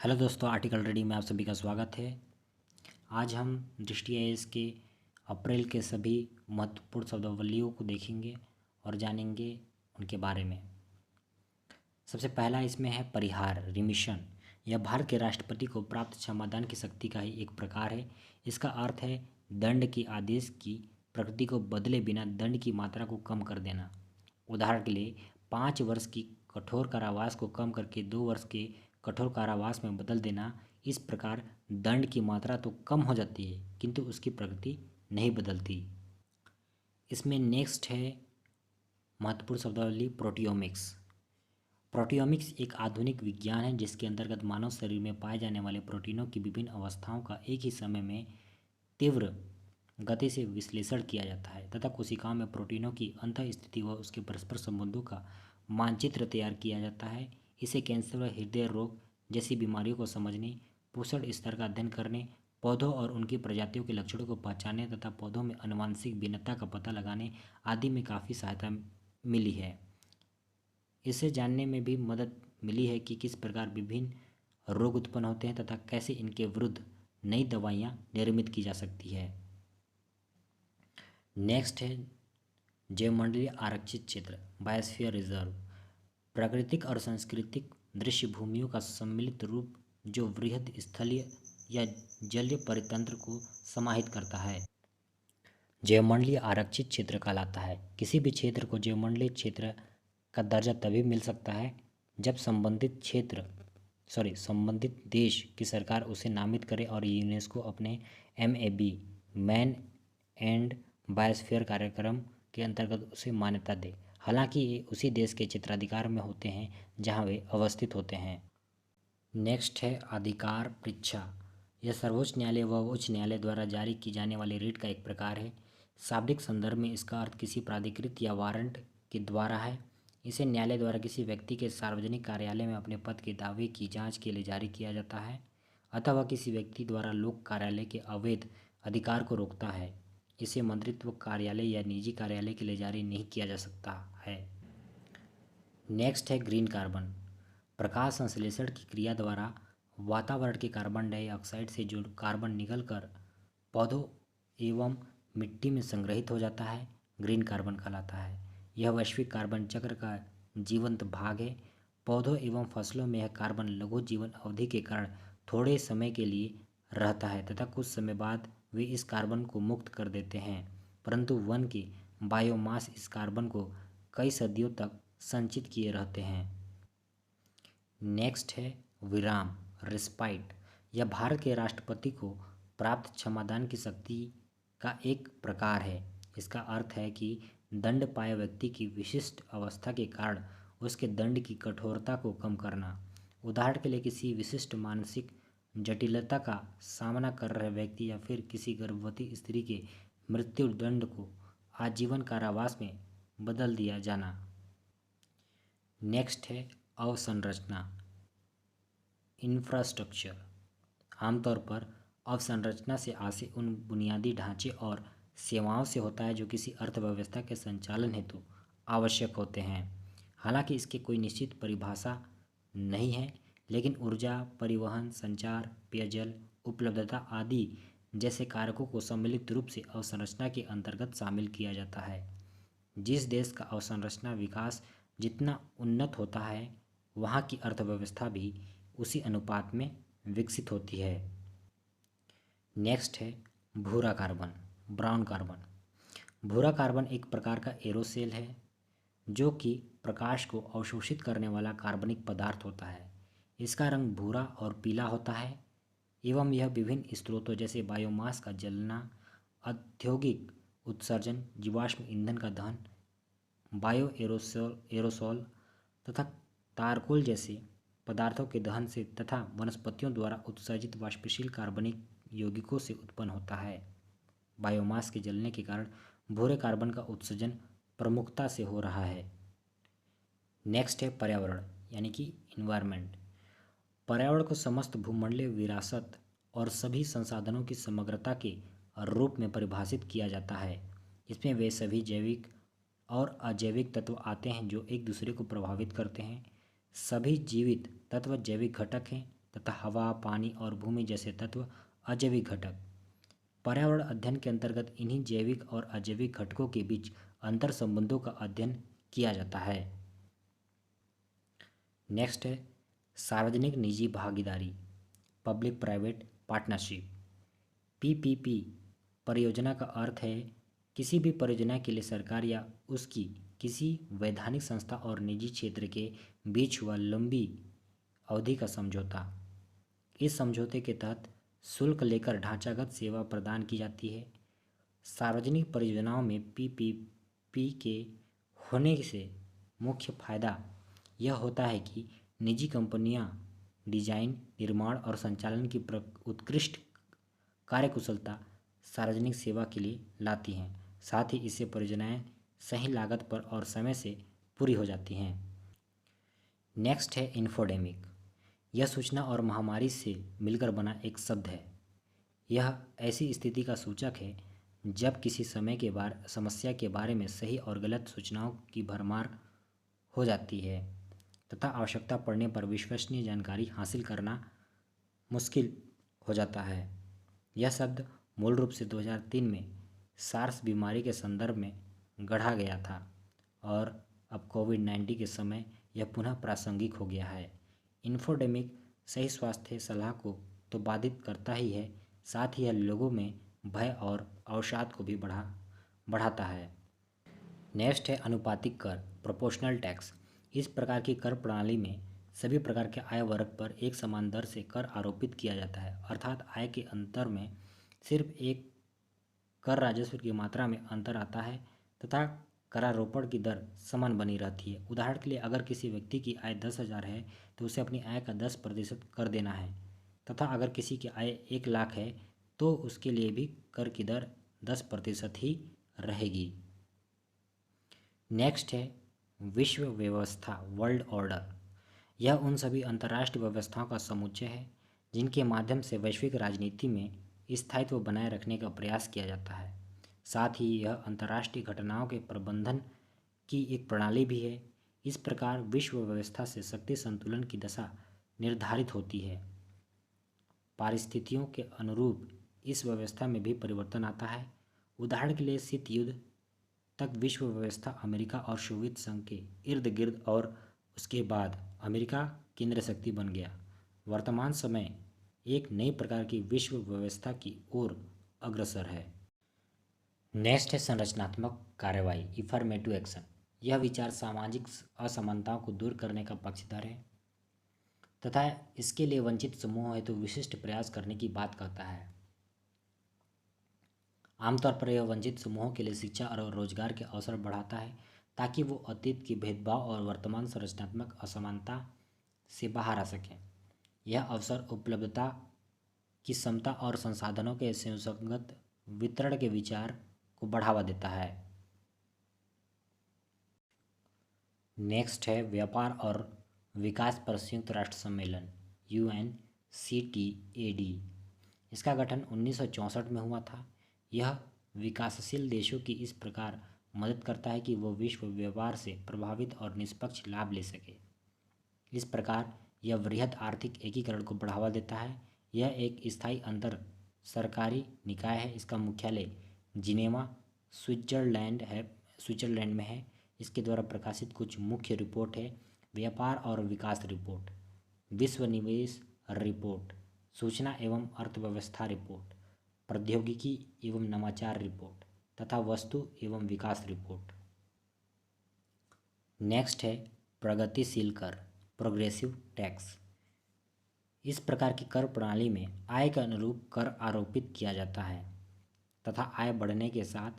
Hello दोस्तों, article ready में आप सभी का स्वागत है। आज हम दृष्टि आईएएस के अप्रैल के सभी महत्वपूर्ण शब्दावलियों को देखेंगे और जानेंगे उनके बारे में। सबसे पहला इसमें है परिहार, रिमिशन। यह भारत के राष्ट्रपति को प्राप्त क्षमादान की शक्ति का ही एक प्रकार है। इसका अर्थ है दंड के आदेश की प्रकृति को बदले बिना दंड की मात्रा को कम कर देना। उदाहरण के लिए 5 वर्ष की कठोर कारावास को कम करके 2 वर्ष के कठोर कारावास में बदल देना। इस प्रकार दंड की मात्रा तो कम हो जाती है किंतु उसकी प्रकृति नहीं बदलती। इसमें नेक्स्ट है महत्वपूर्ण शब्दावली प्रोटियोमिक्स। प्रोटियोमिक्स एक आधुनिक विज्ञान है जिसके अंतर्गत मानव शरीर में पाए जाने वाले प्रोटीनों की विभिन्न अवस्थाओं का एक ही समय में तीव्र गति से विश्लेषण किया जाता है तथा कोशिकाओं में प्रोटीनों की अंतःस्थिति व उसके परस्पर संबंधों का मानचित्र तैयार किया जाता है। इसे कैंसर व हृदय रोग जैसी बीमारियों को समझने, पोषण स्तर का अध्ययन करने, पौधों और उनकी प्रजातियों के लक्षणों को पहचानने तथा पौधों में आनुवंशिक भिन्नता का पता लगाने आदि में काफ़ी सहायता मिली है। इसे जानने में भी मदद मिली है कि किस प्रकार विभिन्न रोग उत्पन्न होते हैं तथा कैसे इनके विरुद्ध नई दवाइयाँ निर्मित की जा सकती है। नेक्स्ट है जैवमंडलीय आरक्षित क्षेत्र, बायोस्फीयर रिजर्व। प्राकृतिक और सांस्कृतिक दृश्य भूमियों का सम्मिलित रूप जो वृहद स्थलीय या जलीय परितंत्र को समाहित करता है, जैवमंडलीय आरक्षित क्षेत्र कहलाता है। किसी भी क्षेत्र को जैवमंडलीय क्षेत्र का दर्जा तभी मिल सकता है जब संबंधित देश की सरकार उसे नामित करे और यूनेस्को अपने MAB मैन एंड बायोस्फीयर कार्यक्रम के अंतर्गत उसे मान्यता दे। हालांकि ये उसी देश के क्षेत्राधिकार में होते हैं जहां वे अवस्थित होते हैं। नेक्स्ट है अधिकार परीक्षा। यह सर्वोच्च न्यायालय व उच्च न्यायालय द्वारा जारी की जाने वाली रिट का एक प्रकार है। शाब्दिक संदर्भ में इसका अर्थ किसी प्राधिकृत या वारंट के द्वारा है। इसे न्यायालय द्वारा किसी व्यक्ति के सार्वजनिक कार्यालय में अपने पद के दावे की जांच के लिए जारी किया जाता है अथवा किसी व्यक्ति द्वारा लोक कार्यालय के अवैध अधिकार को रोकता है। इसे मंत्रित्व कार्यालय या निजी कार्यालय के लिए जारी नहीं किया जा सकता है। नेक्स्ट है ग्रीन कार्बन। प्रकाश संश्लेषण की क्रिया द्वारा वातावरण के कार्बन डाइऑक्साइड से जो कार्बन निकलकर पौधों एवं मिट्टी में संग्रहित हो जाता है, ग्रीन कार्बन कहलाता है। यह वैश्विक कार्बन चक्र का जीवंत भाग है। पौधों एवं फसलों में यह कार्बन लघु जीवन अवधि के कारण थोड़े समय के लिए रहता है तथा कुछ समय बाद वे इस कार्बन को मुक्त कर देते हैं, परंतु वन के बायोमास इस कार्बन को कई सदियों तक संचित किए रहते हैं। नेक्स्ट है विराम, रिस्पाइट। यह भारत के राष्ट्रपति को प्राप्त क्षमादान की शक्ति का एक प्रकार है। इसका अर्थ है कि दंड पाए व्यक्ति की विशिष्ट अवस्था के कारण उसके दंड की कठोरता को कम करना। उदाहरण के लिए किसी विशिष्ट मानसिक जटिलता का सामना कर रहे व्यक्ति या फिर किसी गर्भवती स्त्री के मृत्यु दंड को आजीवन कारावास में बदल दिया जाना। नेक्स्ट है अवसंरचना, इंफ्रास्ट्रक्चर। आमतौर पर अवसंरचना से आशय उन बुनियादी ढांचे और सेवाओं से होता है जो किसी अर्थव्यवस्था के संचालन हेतु आवश्यक होते हैं। हालांकि इसकी कोई निश्चित परिभाषा नहीं है, लेकिन ऊर्जा, परिवहन, संचार, पेयजल उपलब्धता आदि जैसे कारकों को सम्मिलित रूप से अवसंरचना के अंतर्गत शामिल किया जाता है। जिस देश का अवसंरचना विकास जितना उन्नत होता है, वहाँ की अर्थव्यवस्था भी उसी अनुपात में विकसित होती है। नेक्स्ट है भूरा कार्बन, ब्राउन कार्बन। भूरा कार्बन एक प्रकार का एरोसेल है जो कि प्रकाश को अवशोषित करने वाला कार्बनिक पदार्थ होता है। इसका रंग भूरा और पीला होता है एवं यह विभिन्न स्रोतों जैसे बायोमास का जलना, औद्योगिक उत्सर्जन, जीवाश्म ईंधन का दहन, बायो एरोसोल तथा तारकोल जैसे पदार्थों के दहन से तथा वनस्पतियों द्वारा उत्सर्जित वाष्पशील कार्बनिक यौगिकों से उत्पन्न होता है। बायोमास के जलने के कारण भूरे कार्बन का उत्सर्जन प्रमुखता से हो रहा है। नेक्स्ट है पर्यावरण यानी कि इन्वायरमेंट। पर्यावरण को समस्त भूमंडलीय विरासत और सभी संसाधनों की समग्रता के रूप में परिभाषित किया जाता है। इसमें वे सभी जैविक और अजैविक तत्व आते हैं जो एक दूसरे को प्रभावित करते हैं। सभी जीवित तत्व जैविक घटक हैं तथा हवा, पानी और भूमि जैसे तत्व अजैविक घटक। पर्यावरण अध्ययन के अंतर्गत इन्हीं जैविक और अजैविक घटकों के बीच अंतर संबंधों का अध्ययन किया जाता है। नेक्स्ट है सार्वजनिक निजी भागीदारी, पब्लिक प्राइवेट पार्टनरशिप। पीपीपी परियोजना का अर्थ है किसी भी परियोजना के लिए सरकार या उसकी किसी वैधानिक संस्था और निजी क्षेत्र के बीच हुआ लंबी अवधि का समझौता। इस समझौते के तहत शुल्क लेकर ढांचागत सेवा प्रदान की जाती है। सार्वजनिक परियोजनाओं में पीपीपी के होने से मुख्य फायदा यह होता है कि निजी कंपनियां डिजाइन, निर्माण और संचालन की उत्कृष्ट कार्यकुशलता सार्वजनिक सेवा के लिए लाती हैं। साथ ही इससे परियोजनाएं सही लागत पर और समय से पूरी हो जाती हैं। नेक्स्ट है इन्फोडेमिक। यह सूचना और महामारी से मिलकर बना एक शब्द है। यह ऐसी स्थिति का सूचक है जब किसी समस्या के बारे में सही और गलत सूचनाओं की भरमार हो जाती है तथा आवश्यकता पड़ने पर विश्वसनीय जानकारी हासिल करना मुश्किल हो जाता है। यह शब्द मूल रूप से 2003 में सार्स बीमारी के संदर्भ में गढ़ा गया था और अब कोविड-19 के समय यह पुनः प्रासंगिक हो गया है। इन्फोडेमिक सही स्वास्थ्य सलाह को तो बाधित करता ही है, साथ ही यह लोगों में भय और अवसाद को भी बढ़ाता है। नेक्स्ट है अनुपातिक कर, प्रोपोर्शनल टैक्स। इस प्रकार की कर प्रणाली में सभी प्रकार के आय वर्ग पर एक समान दर से कर आरोपित किया जाता है, अर्थात आय के अंतर में सिर्फ एक कर राजस्व की मात्रा में अंतर आता है तथा करारोपण की दर समान बनी रहती है। उदाहरण के लिए अगर किसी व्यक्ति की आय 10,000 है तो उसे अपनी आय का 10% कर देना है तथा अगर किसी की आय 1,00,000 है तो उसके लिए भी कर की दर 10% ही रहेगी। नेक्स्ट है विश्व व्यवस्था, वर्ल्ड ऑर्डर। यह उन सभी अंतर्राष्ट्रीय व्यवस्थाओं का समुच्चय है जिनके माध्यम से वैश्विक राजनीति में स्थायित्व बनाए रखने का प्रयास किया जाता है। साथ ही यह अंतर्राष्ट्रीय घटनाओं के प्रबंधन की एक प्रणाली भी है। इस प्रकार विश्व व्यवस्था से शक्ति संतुलन की दशा निर्धारित होती है। परिस्थितियों के अनुरूप इस व्यवस्था में भी परिवर्तन आता है। उदाहरण के लिए शीत युद्ध तक विश्व व्यवस्था अमेरिका और सोवियत संघ के इर्द गिर्द और उसके बाद अमेरिका केंद्र शक्ति बन गया। वर्तमान समय एक नई प्रकार की विश्व व्यवस्था की ओर अग्रसर है। नेक्स्ट है संरचनात्मक कार्रवाई, इफर्मेटिव एक्शन। यह विचार सामाजिक असमानताओं को दूर करने का पक्षधर है तथा इसके लिए वंचित समूह हेतु विशिष्ट प्रयास करने की बात कहता है। आमतौर पर यह वंचित समूहों के लिए शिक्षा और रोजगार के अवसर बढ़ाता है ताकि वो अतीत की भेदभाव और वर्तमान संरचनात्मक असमानता से बाहर आ सकें। यह अवसर उपलब्धता की समता और संसाधनों के सुसंगत वितरण के विचार को बढ़ावा देता है। नेक्स्ट है व्यापार और विकास पर संयुक्त राष्ट्र सम्मेलन, UNCTAD। इसका गठन 1964 में हुआ था। यह विकासशील देशों की इस प्रकार मदद करता है कि वो विश्व व्यापार से प्रभावित और निष्पक्ष लाभ ले सके। इस प्रकार यह वृहद आर्थिक एकीकरण को बढ़ावा देता है। यह एक स्थायी अंतर सरकारी निकाय है। इसका मुख्यालय जिनेवा, स्विट्जरलैंड में है। इसके द्वारा प्रकाशित कुछ मुख्य रिपोर्ट है: व्यापार और विकास रिपोर्ट, विश्व निवेश रिपोर्ट, सूचना एवं अर्थव्यवस्था रिपोर्ट, प्रौद्योगिकी एवं नवाचार रिपोर्ट तथा वस्तु एवं विकास रिपोर्ट। नेक्स्ट है प्रगतिशील कर, प्रोग्रेसिव टैक्स। इस प्रकार की कर प्रणाली में आय के अनुरूप कर आरोपित किया जाता है तथा आय बढ़ने के साथ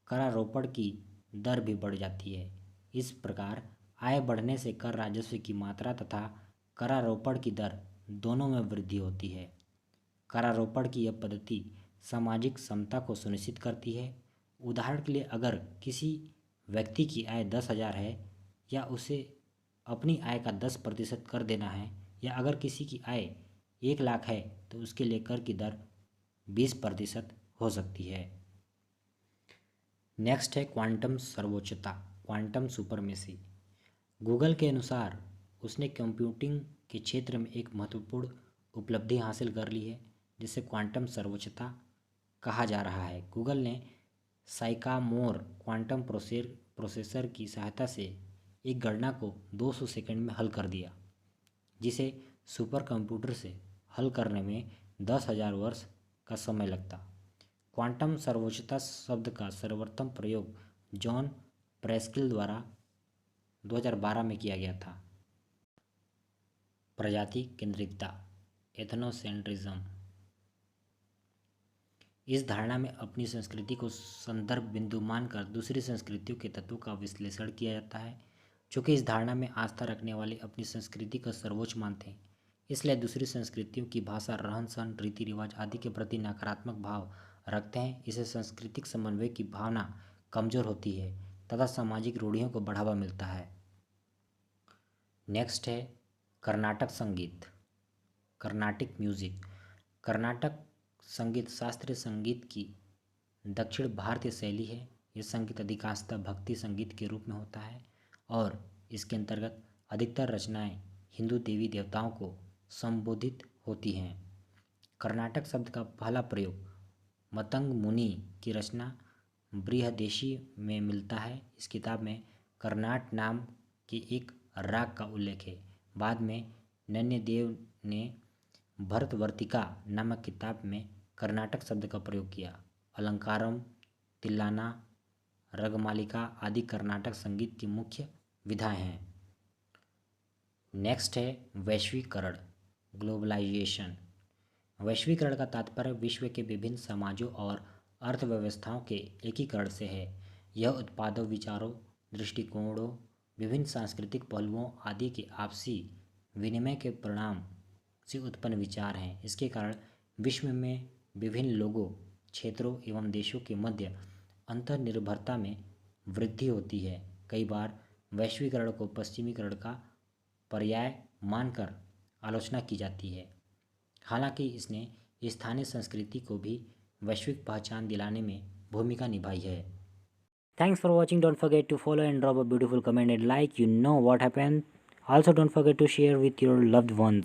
करारोपण की दर भी बढ़ जाती है। इस प्रकार आय बढ़ने से कर राजस्व की मात्रा तथा करारोपण की दर दोनों में वृद्धि होती है। करारोपण की यह पद्धति सामाजिक समता को सुनिश्चित करती है। उदाहरण के लिए अगर किसी व्यक्ति की आय 10,000 है या उसे अपनी आय का 10% कर देना है, या अगर किसी की आय 1,00,000 है तो उसके लिए कर की दर 20% हो सकती है। नेक्स्ट है क्वांटम सर्वोच्चता, क्वांटम सुपरमेसी। गूगल के अनुसार उसने कंप्यूटिंग के क्षेत्र में एक महत्वपूर्ण उपलब्धि हासिल कर ली है, जिसे क्वांटम सर्वोच्चता कहा जा रहा है। गूगल ने साइकामोर क्वांटम प्रोसेसर की सहायता से एक गणना को 200 सेकंड में हल कर दिया, जिसे सुपर कंप्यूटर से हल करने में 10,000 वर्ष का समय लगता। क्वांटम सर्वोच्चता शब्द का सर्वप्रथम प्रयोग जॉन प्रेस्किल द्वारा 2012 में किया गया था। प्रजाति केंद्रिकता, एथनोसेंट्रिज्म। इस धारणा में अपनी संस्कृति को संदर्भ बिंदु मानकर दूसरी संस्कृतियों के तत्वों का विश्लेषण किया जाता है। चूँकि इस धारणा में आस्था रखने वाले अपनी संस्कृति को सर्वोच्च मानते हैं, इसलिए दूसरी संस्कृतियों की भाषा, रहन सहन, रीति रिवाज आदि के प्रति नकारात्मक भाव रखते हैं। इससे सांस्कृतिक समन्वय की भावना कमजोर होती है तथा सामाजिक रूढ़ियों को बढ़ावा मिलता है। नेक्स्ट है कर्नाटक संगीत, कर्नाटिक म्यूजिक। कर्नाटक संगीत शास्त्रीय संगीत की दक्षिण भारतीय शैली है। यह संगीत अधिकांशतः भक्ति संगीत के रूप में होता है और इसके अंतर्गत अधिकतर रचनाएं हिंदू देवी देवताओं को संबोधित होती हैं। कर्नाटक शब्द का पहला प्रयोग मतंग मुनि की रचना बृहदेशी में मिलता है। इस किताब में कर्नाट नाम के एक राग का उल्लेख है। बाद में नन्यदेव ने भरतवर्तिका नामक किताब में कर्नाटक शब्द का प्रयोग किया। अलंकारम, तिल्लाना, रगमालिका आदि कर्नाटक संगीत की मुख्य विधाएं हैं। नेक्स्ट है वैश्वीकरण, ग्लोबलाइजेशन। वैश्वीकरण का तात्पर्य विश्व के विभिन्न समाजों और अर्थव्यवस्थाओं के एकीकरण से है। यह उत्पादों, विचारों, दृष्टिकोणों, विभिन्न सांस्कृतिक पहलुओं आदि के आपसी विनिमय के परिणाम से उत्पन्न विचार हैं। इसके कारण विश्व में विभिन्न लोगों, क्षेत्रों एवं देशों के मध्य अंतर्निर्भरता में वृद्धि होती है। कई बार वैश्वीकरण को पश्चिमीकरण का पर्याय मानकर आलोचना की जाती है, हालांकि इसने स्थानीय संस्कृति को भी वैश्विक पहचान दिलाने में भूमिका निभाई है। Thanks for watching. Don't forget to follow and drop a beautiful comment and like. You know what happened. Also don't forget to share with your loved ones.